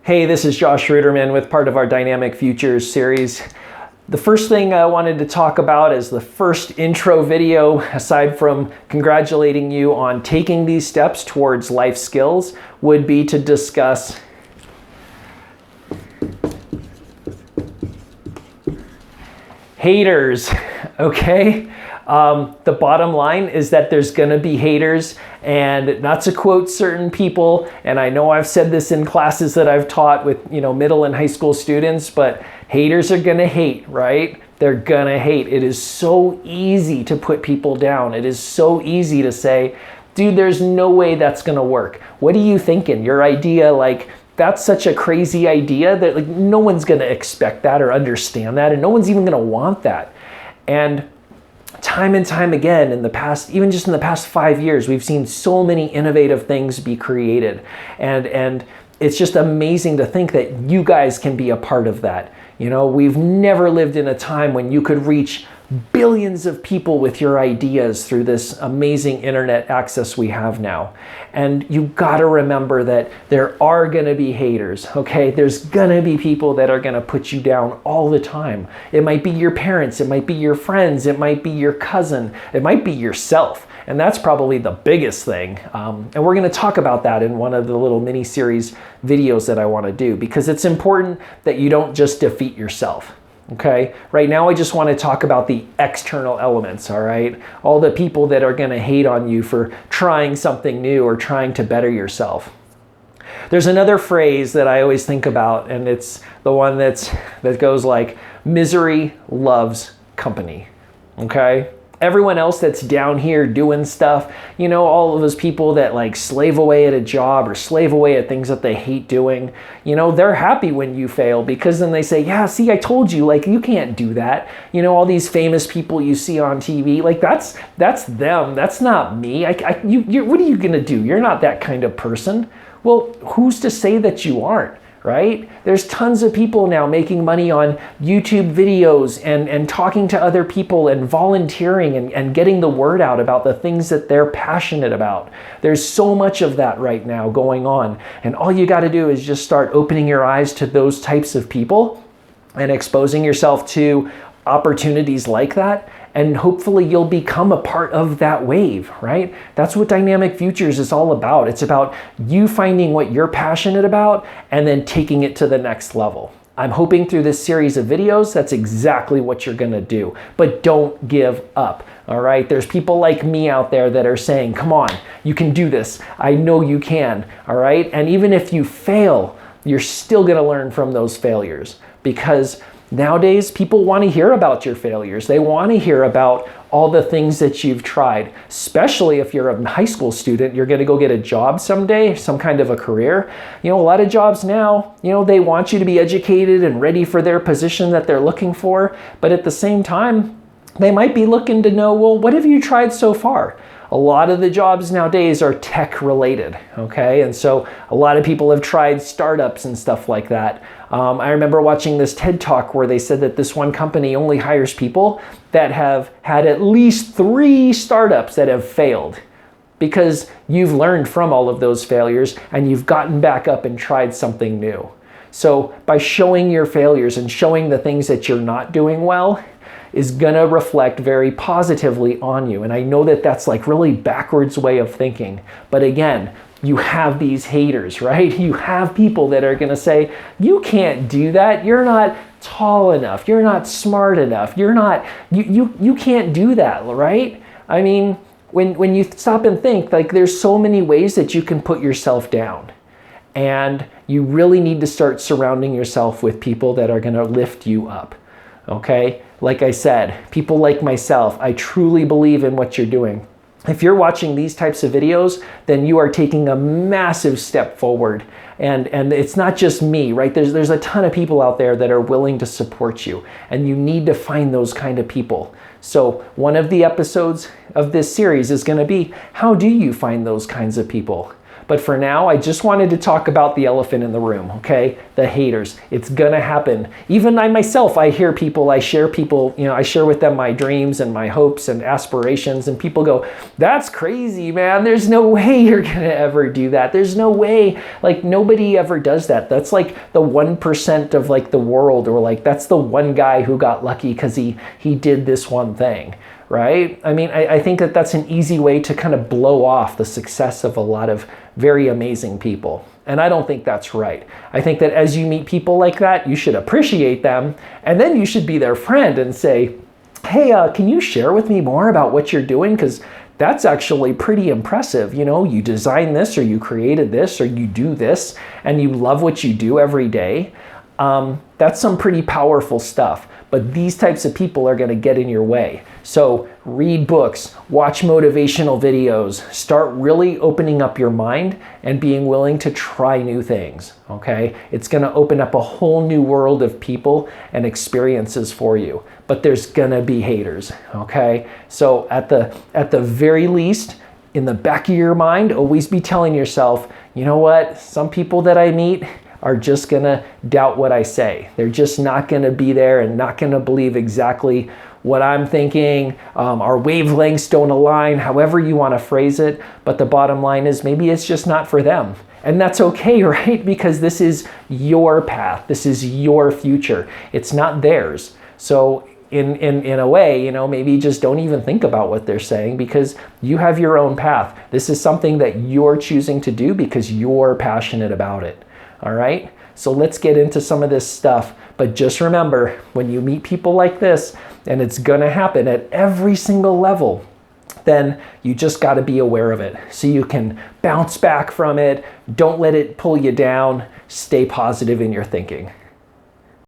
Hey, this is Josh Ruderman with part of our Dynamic Futures series. The first thing I wanted to talk about as the first intro video, aside from congratulating you on taking these steps towards life skills, would be to discuss haters, okay? The bottom line is that there's gonna be haters, and not to quote certain people, and I know I've said this in classes that I've taught with middle and high school students, but haters are gonna hate, right? They're gonna hate. It is so easy to put people down. It is so easy to say, dude, there's no way that's gonna work. What are you thinking? Your idea, that's such a crazy idea that no one's gonna expect that or understand that, and no one's even gonna want that. And time and time again in the past, even just in the past 5 years, we've seen so many innovative things be created. And it's just amazing to think that you guys can be a part of that. We've never lived in a time when you could reach billions of people with your ideas through this amazing internet access we have now. And you gotta remember that there are gonna be haters, okay? There's gonna be people that are gonna put you down all the time. It might be your parents, it might be your friends, it might be your cousin, it might be yourself. And that's probably the biggest thing. And we're gonna talk about that in one of the little mini series videos that I wanna do, because it's important that you don't just defeat yourself. Okay, right now I just want to talk about the external elements, all right? All the people that are going to hate on you for trying something new or trying to better yourself. There's another phrase that I always think about, and it's the one that goes like, misery loves company, okay? Everyone else that's down here doing stuff, all of those people that slave away at a job or slave away at things that they hate doing, they're happy when you fail, because then they say, yeah, see, I told you, you can't do that. All these famous people you see on TV, that's them. That's not me. What are you gonna do? You're not that kind of person. Well, who's to say that you aren't? Right? There's tons of people now making money on YouTube videos and talking to other people and volunteering and getting the word out about the things that they're passionate about. There's so much of that right now going on. And all you got to do is just start opening your eyes to those types of people and exposing yourself to opportunities like that. And hopefully you'll become a part of that wave, right? That's what Dynamic Futures is all about. It's about you finding what you're passionate about and then taking it to the next level. I'm hoping through this series of videos, that's exactly what you're gonna do. But don't give up, all right? There's people like me out there that are saying, come on, you can do this. I know you can, all right? And even if you fail, you're still gonna learn from those failures, because nowadays, people want to hear about your failures. They want to hear about all the things that you've tried, especially if you're a high school student, you're going to go get a job someday, some kind of a career. A lot of jobs now, they want you to be educated and ready for their position that they're looking for. But at the same time, they might be looking to know, well, what have you tried so far? A lot of the jobs nowadays are tech related, okay? And so a lot of people have tried startups and stuff like that. I remember watching this TED Talk where they said that this one company only hires people that have had at least 3 startups that have failed, because you've learned from all of those failures and you've gotten back up and tried something new. So by showing your failures and showing the things that you're not doing well is gonna reflect very positively on you. And I know that that's really backwards way of thinking. But again, you have these haters, right? You have people that are gonna say, you can't do that. You're not tall enough. You're not smart enough. You can't do that, right? I mean, when you stop and think, there's so many ways that you can put yourself down. And you really need to start surrounding yourself with people that are gonna lift you up, okay? Like I said, people like myself, I truly believe in what you're doing. If you're watching these types of videos, then you are taking a massive step forward. And it's not just me, right? There's a ton of people out there that are willing to support you, and you need to find those kind of people. So one of the episodes of this series is going to be, how do you find those kinds of people? But for now, I just wanted to talk about the elephant in the room, okay? The haters. It's gonna happen. Even I myself, I hear people, I share with them my dreams and my hopes and aspirations, and people go, that's crazy, man. There's no way you're gonna ever do that. There's no way. Like, nobody ever does that. That's like the 1% of like the world, or like that's the one guy who got lucky because he did this one thing. Right? I mean, I think that that's an easy way to kind of blow off the success of a lot of very amazing people. And I don't think that's right. I think that as you meet people like that, you should appreciate them, and then you should be their friend and say, hey, can you share with me more about what you're doing? Because that's actually pretty impressive. You know, you designed this, or you created this, or you do this, and you love what you do every day. That's some pretty powerful stuff. But these types of people are going to get in your way. So read books, watch motivational videos, start really opening up your mind and being willing to try new things, okay? It's going to open up a whole new world of people and experiences for you. But there's going to be haters, okay? So at the very least, in the back of your mind, always be telling yourself, you know what? Some people that I meet are just gonna doubt what I say. They're just not gonna be there and not gonna believe exactly what I'm thinking. Our wavelengths don't align, however you wanna phrase it. But the bottom line is, maybe it's just not for them. And that's okay, right? Because this is your path. This is your future. It's not theirs. So in a way, you know, maybe just don't even think about what they're saying, because you have your own path. This is something that you're choosing to do because you're passionate about it. All right, so let's get into some of this stuff. But just remember, when you meet people like this, and it's gonna happen at every single level, then you just gotta be aware of it so you can bounce back from it. Don't let it pull you down. Stay positive in your thinking.